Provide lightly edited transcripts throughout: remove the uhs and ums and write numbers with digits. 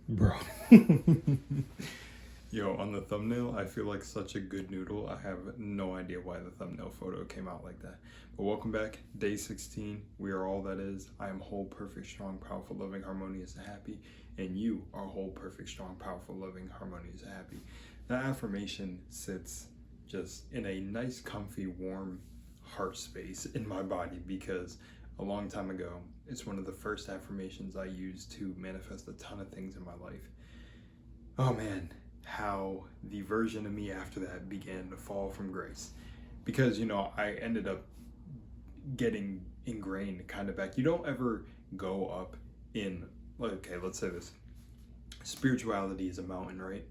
Bro. Yo, on the thumbnail, I feel like such a good noodle. I have no idea why the thumbnail photo came out like that. But welcome back, day 16. We are all that is. I am whole, perfect, strong, powerful, loving, harmonious, and happy. And you are whole, perfect, strong, powerful, loving, harmonious, and happy. That affirmation sits just in a nice, comfy, warm heart space in my body because a long time ago, it's one of the first affirmations I used to manifest a ton of things in my life. Oh man, how the version of me after that began to fall from grace. Because, I ended up getting ingrained kind of back. You don't ever go up in, okay, let's say this. Spirituality is a mountain, right?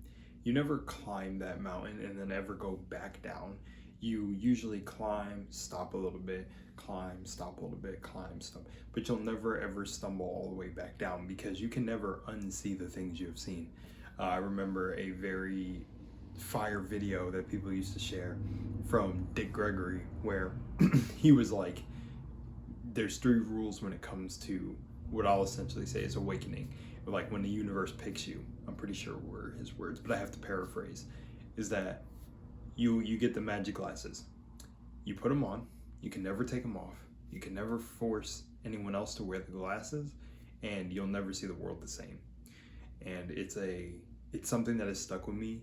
You never climb that mountain and then ever go back down. You usually climb, stop a little bit, climb, stop a little bit, climb, stop. But you'll never ever stumble all the way back down because you can never unsee the things you have seen. I remember a very fire video that people used to share from Dick Gregory where he was like, there's 3 rules when it comes to what I'll essentially say is awakening. Like when the universe picks you, I'm pretty sure were his words, but I have to paraphrase, is that you get the magic glasses. You put them on, you can never take them off, you can never force anyone else to wear the glasses, and you'll never see the world the same. And it's something that has stuck with me.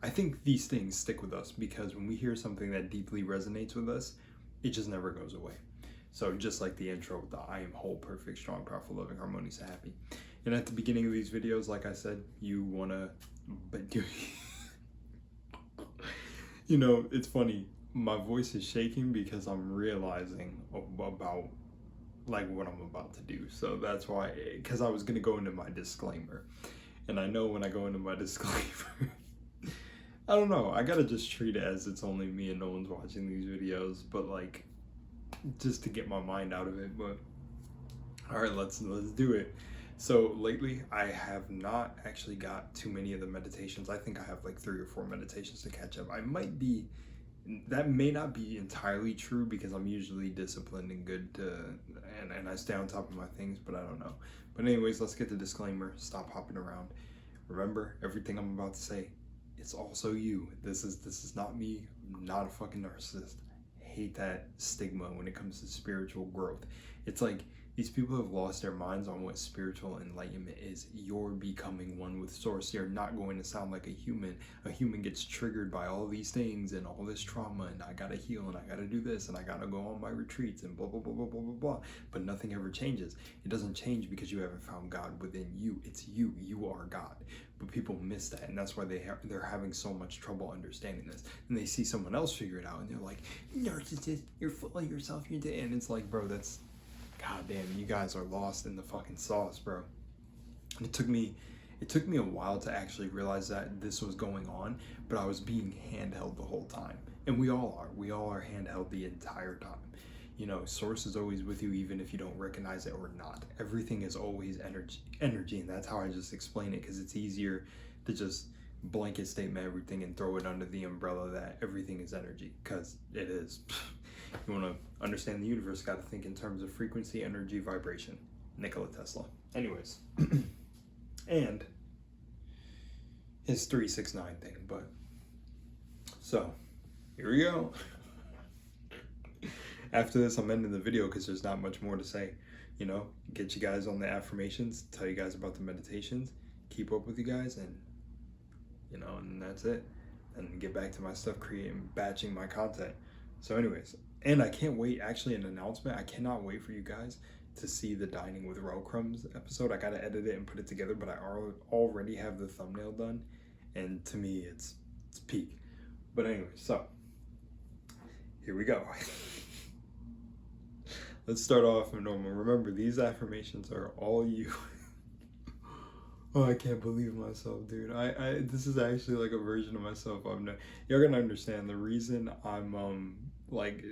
I think these things stick with us because when we hear something that deeply resonates with us, it just never goes away. So just like the intro with the I am whole, perfect, strong, powerful, loving, harmonious, and happy. And at the beginning of these videos, like I said, you wanna, but it's funny. My voice is shaking because I'm realizing about like what I'm about to do. So that's why, because I was gonna go into my disclaimer, and I know when I go into my disclaimer, I don't know. I gotta just treat it as it's only me and no one's watching these videos, but like, just to get my mind out of it. But all right, let's do it. So lately, I have not actually got too many of the meditations. I think I have like 3 or 4 meditations to catch up. That may not be entirely true because I'm usually disciplined and good and I stay on top of my things, but I don't know. But anyways, let's get the disclaimer. Stop hopping around. Remember, everything I'm about to say, it's also you. This is not me. I'm not a fucking narcissist. I hate that stigma when it comes to spiritual growth. It's like these people have lost their minds on what spiritual enlightenment is. You're becoming one with source. You're not going to sound like a human. A human gets triggered by all these things and all this trauma, and I gotta heal, and I gotta do this, and I gotta go on my retreats, and blah, blah, blah, blah, blah, blah, blah. But nothing ever changes. It doesn't change because you haven't found God within you. It's you. You are God. But people miss that, and that's why they're having so much trouble understanding this. And they see someone else figure it out, and they're like, narcissist, you're full of yourself, you're dead. And it's like, bro, that's, god damn, you guys are lost in the fucking sauce, bro. And it took me a while to actually realize that this was going on, but I was being handheld the whole time. And we all are handheld the entire time. Source is always with you even if you don't recognize it or not. Everything is always energy, and that's how I just explain it, because it's easier to just blanket statement everything and throw it under the umbrella that everything is energy, because it is. You want to understand the universe, got to think in terms of frequency, energy, vibration. Nikola Tesla. Anyways, and his 369 thing. But so here we go. After this, I'm ending the video because there's not much more to say. Get you guys on the affirmations, tell you guys about the meditations, keep up with you guys, and and that's it. And get back to my stuff, batching my content. So anyways, and I can't wait, actually an announcement, I cannot wait for you guys to see the Dining with Roll Crumbs episode. I gotta edit it and put it together, but I already have the thumbnail done, and to me it's peak. But anyway, so here we go. Let's start off normal. Remember, these affirmations are all you. Oh, I can't believe myself, dude. This is actually like a version of myself. You're gonna understand the reason I'm like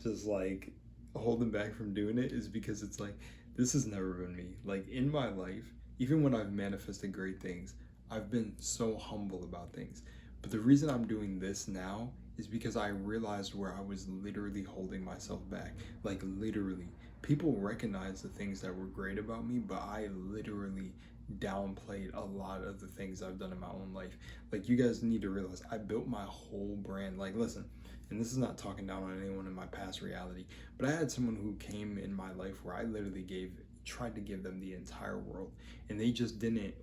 just like holding back from doing it is because it's like, this has never been me. Like in my life, even when I've manifested great things, I've been so humble about things. But the reason I'm doing this now is because I realized where I was literally holding myself back. Like literally, people recognize the things that were great about me, but I literally downplayed a lot of the things I've done in my own life. Like, you guys need to realize I built my whole brand. Like, listen, and this is not talking down on anyone in my past reality, but I had someone who came in my life where I literally tried to give them the entire world, and they just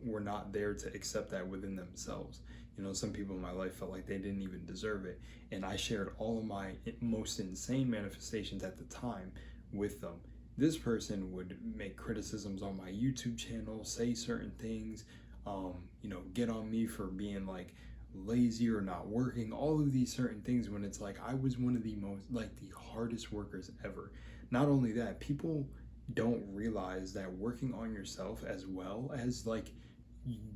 were not there to accept that within themselves. You know, some people in my life felt like they didn't even deserve it, and I shared all of my most insane manifestations at the time with them. This person would make criticisms on my YouTube channel, say certain things, get on me for being like lazy or not working, all of these certain things, when it's like I was one of the most, like, the hardest workers ever. Not only that, people don't realize that working on yourself, as well as like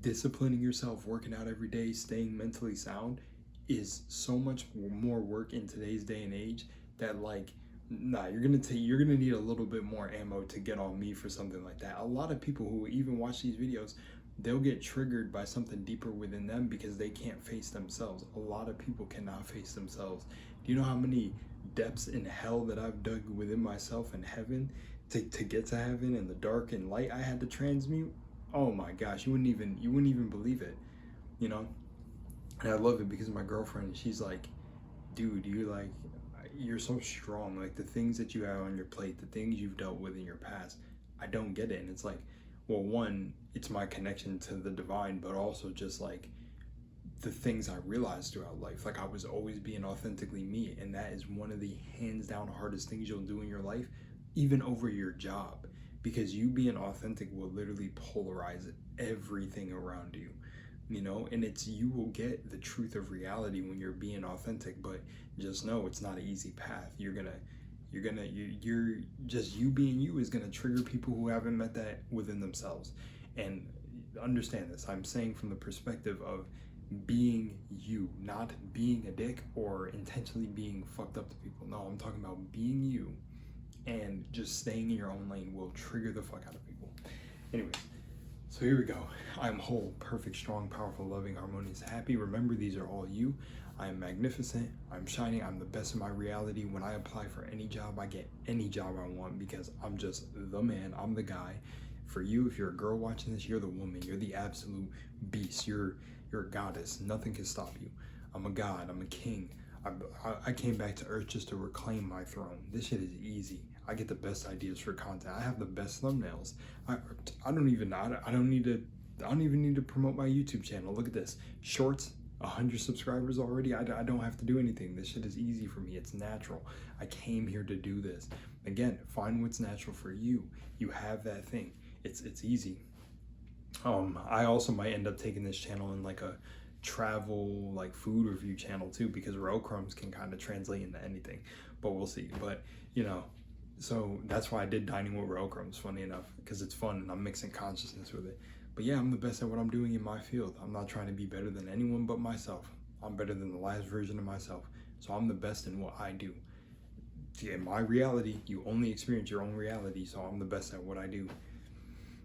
disciplining yourself, working out every day, staying mentally sound, is so much more work in today's day and age that, like, nah, you're gonna need a little bit more ammo to get on me for something like that. A lot of people who even watch these videos, they'll get triggered by something deeper within them because they can't face themselves. A lot of people cannot face themselves. Do you know how many depths in hell that I've dug within myself in heaven to get to heaven, and the dark and light I had to transmute? Oh my gosh, you wouldn't even believe it, you know? And I love it because my girlfriend, she's like, dude, you're so strong. Like, the things that you have on your plate, the things you've dealt with in your past, I don't get it. And it's like, well, one, it's my connection to the divine, but also just like the things I realized throughout life. Like, I was always being authentically me, and that is one of the hands down hardest things you'll do in your life, even over your job, because you being authentic will literally polarize everything around you, and you will get the truth of reality when you're being authentic. But just know it's not an easy path. You're just, you being you is gonna trigger people who haven't met that within themselves. And understand this, I'm saying from the perspective of being you, not being a dick or intentionally being fucked up to people. No, I'm talking about being you, and just staying in your own lane will trigger the fuck out of people. Anyways, so here we go. I'm whole, perfect, strong, powerful, loving, harmonious, happy. Remember, these are all you. I am magnificent. I'm shining. I'm the best in my reality. When I apply for any job, I get any job I want because I'm just the man. I'm the guy. For you, if you're a girl watching this, you're the woman. You're the absolute beast. You're a goddess. Nothing can stop you. I'm a god. I'm a king. I came back to earth just to reclaim my throne. This shit is easy. I get the best ideas for content. I have the best thumbnails. I don't even need to promote my YouTube channel. Look at this. Shorts, 100 subscribers already. I don't have to do anything. This shit is easy for me. It's natural. I came here to do this. Again, find what's natural for you. You have that thing. It's easy. I also might end up taking this channel in like a travel, like food review channel too, because roll crumbs can kind of translate into anything, but we'll see. But so that's why I did dining with roll crumbs, funny enough, because it's fun and I'm mixing consciousness with it. But yeah, I'm the best at what I'm doing in my field. I'm not trying to be better than anyone but myself. I'm better than the last version of myself. So I'm the best in what I do. In my reality, you only experience your own reality, so I'm the best at what I do.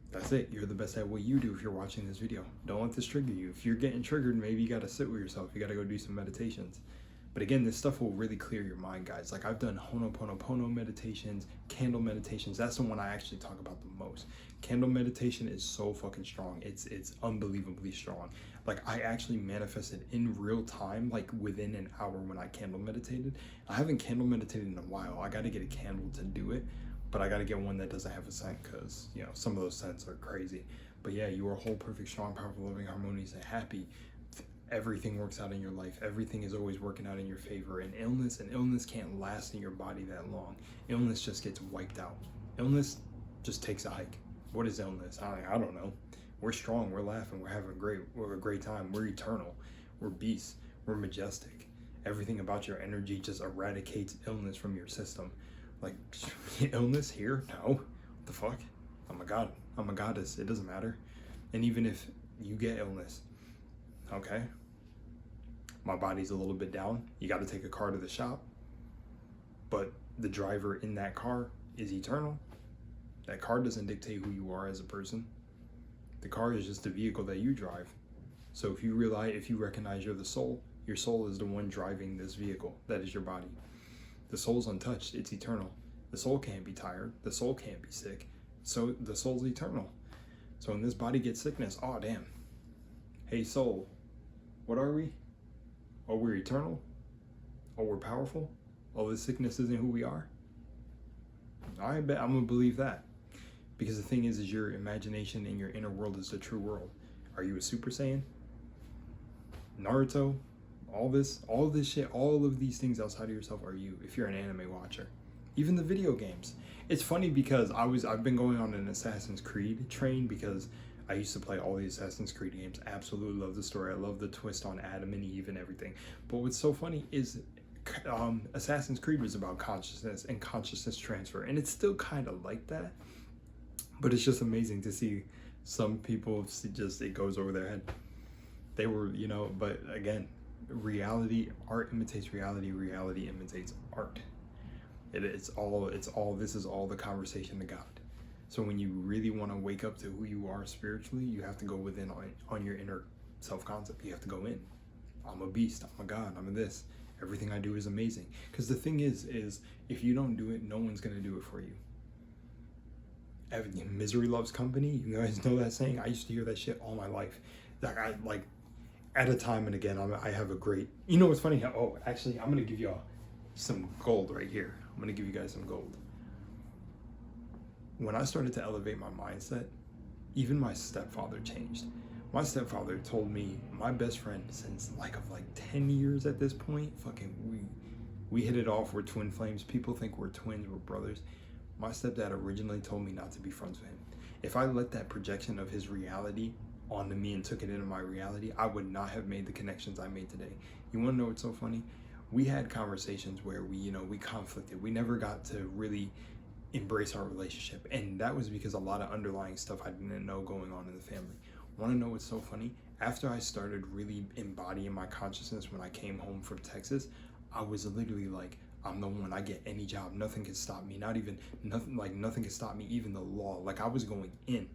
That's it. You're the best at what you do if you're watching this video. Don't let this trigger you. If you're getting triggered, maybe you got to sit with yourself. You got to go do some meditations. But again, this stuff will really clear your mind, guys. Like, I've done Ho'oponopono meditations, candle meditations. That's the one I actually talk about the most. Candle meditation is so fucking strong. It's unbelievably strong. Like, I actually manifested in real time, like within an hour when I candle meditated. I haven't candle meditated in a while. I got to get a candle to do it. But I got to get one that doesn't have a scent, because, some of those scents are crazy. But yeah, you are whole, perfect, strong, powerful, loving, harmonious, and happy. Everything works out in your life. Everything is always working out in your favor. And illness can't last in your body that long. Illness just gets wiped out. Illness just takes a hike. What is illness? I don't know. We're strong. We're laughing. We're having a great time. We're eternal. We're beasts. We're majestic. Everything about your energy just eradicates illness from your system. Like, illness here? No. What the fuck? I'm a god. I'm a goddess. It doesn't matter. And even if you get illness, okay, my body's a little bit down, you got to take a car to the shop, but the driver in that car is eternal. That car doesn't dictate who you are as a person. The car is just a vehicle that you drive. So if you recognize you're the soul, your soul is the one driving this vehicle. That is your body. The soul's untouched. It's eternal. The soul can't be tired. The soul can't be sick. So the soul's eternal. So when this body gets sickness, oh damn. Hey soul, what are we? Oh, we're eternal? Oh, we're powerful? Oh, this sickness isn't who we are? I bet I'm gonna believe that. Because the thing is your imagination and your inner world is the true world. Are you a Super Saiyan? Naruto? All this shit, all of these things outside of yourself are you, if you're an anime watcher. Even the video games. It's funny because I've been going on an Assassin's Creed train because I used to play all the Assassin's Creed games. Absolutely love the story. I love the twist on Adam and Eve and everything. But what's so funny is Assassin's Creed was about consciousness and consciousness transfer, and it's still kind of like that. But it's just amazing to see some people just, it goes over their head. They were, you know, but again, reality, art imitates reality, reality imitates art. This is all the conversation to God. So when you really want to wake up to who you are spiritually, you have to go within on your inner self-concept. You have to go in. I'm a beast, I'm a God, I'm a this. Everything I do is amazing. Because the thing is if you don't do it, no one's going to do it for you. Misery loves company. You guys know that saying? I used to hear that shit all my life. Like at a time and again, I have a great, you know what's funny? Oh, actually, I'm going to give y'all some gold right here. I'm going to give you guys some gold. When I started to elevate my mindset, even my stepfather changed. My stepfather told me, my best friend since like 10 years at this point, fucking we hit it off, we're twin flames. People think we're twins, we're brothers. My stepdad originally told me not to be friends with him. If I let that projection of his reality onto me and took it into my reality, I would not have made the connections I made today. You wanna know what's so funny? We had conversations where we conflicted. We never got to really embrace our relationship. And that was because a lot of underlying stuff I didn't know going on in the family. Wanna know what's so funny? After I started really embodying my consciousness when I came home from Texas, I was literally like, I'm the one. I get any job. Nothing can stop me. Nothing can stop me. Even the law. Like I was going in.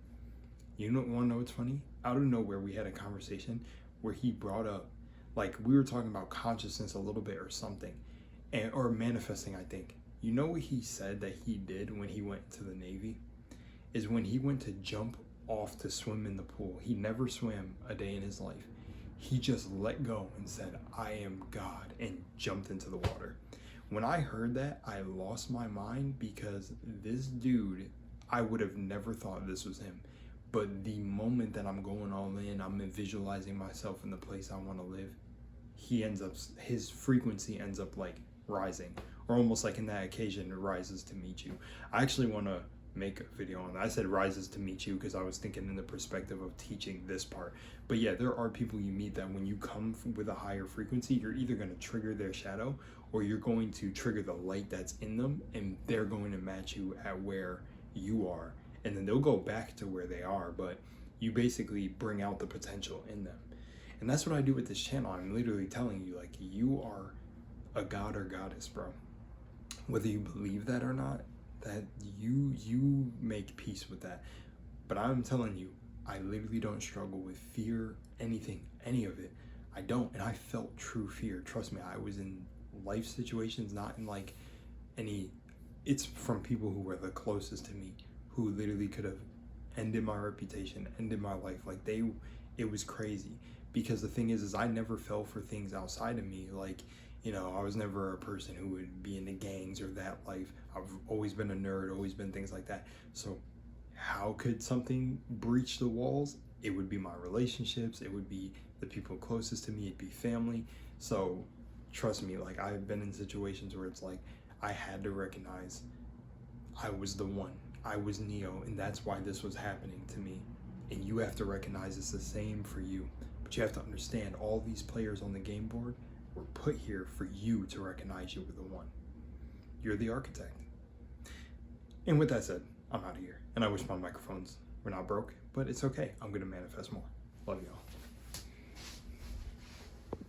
You want to know what's funny? Out of nowhere, we had a conversation where he brought up, like we were talking about consciousness a little bit or something, or manifesting. I think. You know what he said that he did when he went to the Navy, is when he went to jump off to swim in the pool. He never swam a day in his life. He just let go and said, "I am God," and jumped into the water. When I heard that, I lost my mind because this dude, I would have never thought this was him. But the moment that I'm going all in, I'm visualizing myself in the place I want to live, his frequency ends up like rising, or almost like in that occasion, it rises to meet you. I actually want to make a video on that. I said rises to meet you because I was thinking in the perspective of teaching this part. But yeah, there are people you meet that when you come with a higher frequency, you're either going to trigger their shadow or you're going to trigger the light that's in them, and they're going to match you at where you are, and then they'll go back to where they are, but you basically bring out the potential in them. And that's what I do with this channel. I'm literally telling you, like, you are a god or goddess, bro. Whether you believe that or not, that you make peace with that. But I'm telling you, I literally don't struggle with fear, anything, any of it. I don't, and I felt true fear. Trust me, I was in life situations, not in like any, it's from people who were the closest to me, who literally could have ended my reputation, ended my life. Like it was crazy. Because the thing is I never fell for things outside of me. Like, I was never a person who would be into gangs or that life. I've always been a nerd, always been things like that. So how could something breach the walls? It would be my relationships. It would be the people closest to me. It'd be family. So trust me, like I've been in situations where it's like I had to recognize I was the one. I was Neo, and that's why this was happening to me. And you have to recognize it's the same for you. But you have to understand all these players on the game board were put here for you to recognize you were the one. You're the architect. And with that said, I'm out of here. And I wish my microphones were not broke, but it's okay. I'm going to manifest more. Love y'all.